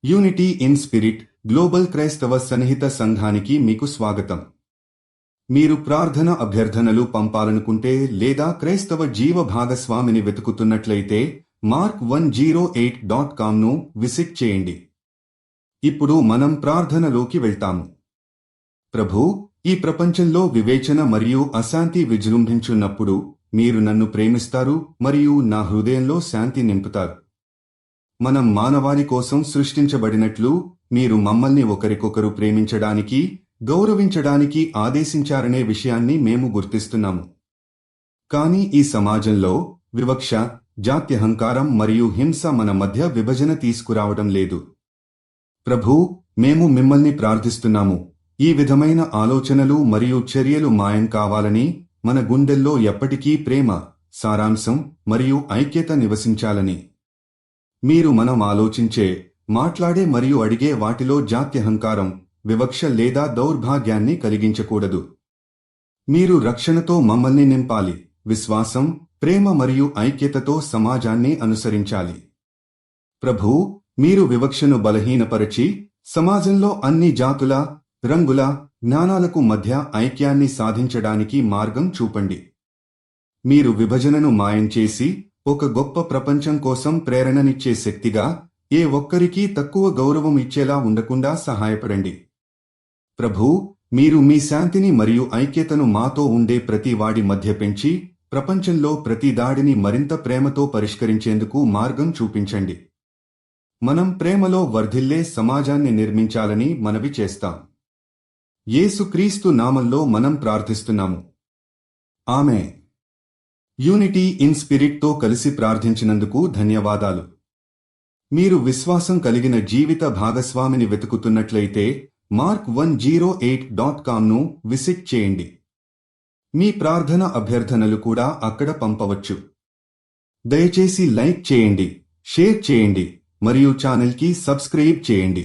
Unity in spirit global క్రైస్తవ సన్నిహిత సంఘానికి మీకు స్వాగతం. మీరు ప్రార్థన అభ్యర్థనలు పంపాలనుకుంటే లేదా క్రైస్తవ జీవ భాగస్వామిని వెతుకుతున్నట్లయితే mark108.comను విజిట్ చేయండి. ఇప్పుడు మనం ప్రార్థనలోకి వెళ్తాము. ప్రభూ, ఈ ప్రపంచంలో వివేచన మరియు అశాంతి విజృంభించున్నప్పుడు మీరు నన్ను ప్రేమిస్తారు మరియు నా హృదయంలో శాంతి నింపుతారు. మనం మానవాళి కోసం సృష్టించబడినట్లు మీరు మమ్మల్ని ఒకరికొకరు ప్రేమించడానికి, గౌరవించడానికి ఆదేశించారనే విషయాన్ని మేము గుర్తిస్తున్నాము. కానీ ఈ సమాజంలో వివక్ష, జాత్యహంకారం మరియు హింస మన మధ్య విభజన తీసుకురావడం లేదు. ప్రభూ, మేము మిమ్మల్ని ప్రార్థిస్తున్నాము, ఈ విధమైన ఆలోచనలు మరియు చర్యలు మాయం కావాలని, మన గుండెల్లో ఎప్పటికీ ప్రేమ, సారాంశం మరియు ఐక్యత నివసించాలని. మీరు మనం ఆలోచించే, మాట్లాడే మరియు అడిగే వాటిలో జాత్యహంకారం, వివక్ష లేదా దౌర్భాగ్యాన్ని కలిగించకూడదు. మీరు రక్షణతో మమ్మల్ని నింపాలి, విశ్వాసం, ప్రేమ మరియు ఐక్యతతో సమాజాన్ని అనుసరించాలి. ప్రభూ, మీరు వివక్షను బలహీనపరచి సమాజంలో అన్ని జాతుల, రంగుల, జ్ఞానాలకు మధ్య ఐక్యాన్ని సాధించడానికి మార్గం చూపండి. మీరు విభజనను మాయం చేసి ఒక గొప్ప ప్రపంచం కోసం ప్రేరణనిచ్చే శక్తిగా, ఏ ఒక్కరికీ తక్కువ గౌరవం ఇచ్చేలా ఉండకుండా సహాయపడండి. ప్రభూ, మీరు మీ శాంతిని మరియు ఐక్యతను మాతో ఉండే ప్రతి వాడి మధ్య పెంచి ప్రపంచంలో ప్రతి దాడిని మరింత ప్రేమతో పరిష్కరించేందుకు మార్గం చూపించండి. మనం ప్రేమలో వర్ధిల్లే సమాజాన్ని నిర్మించాలని మనవి చేస్తాం. యేసుక్రీస్తు నామంలో మనం ప్రార్థిస్తున్నాము. ఆమేన్. యూనిటీ ఇన్ స్పిరిట్తో కలిసి ప్రార్థించినందుకు ధన్యవాదాలు. మీరు విశ్వాసం కలిగిన జీవిత భాగస్వామిని వెతుకుతున్నట్లయితే mark108.comను విజిట్ చేయండి. మీ ప్రార్థన అభ్యర్థనలు కూడా అక్కడ పంపవచ్చు. దయచేసి లైక్ చేయండి, షేర్ చేయండి మరియు ఛానల్కి సబ్స్క్రైబ్ చేయండి.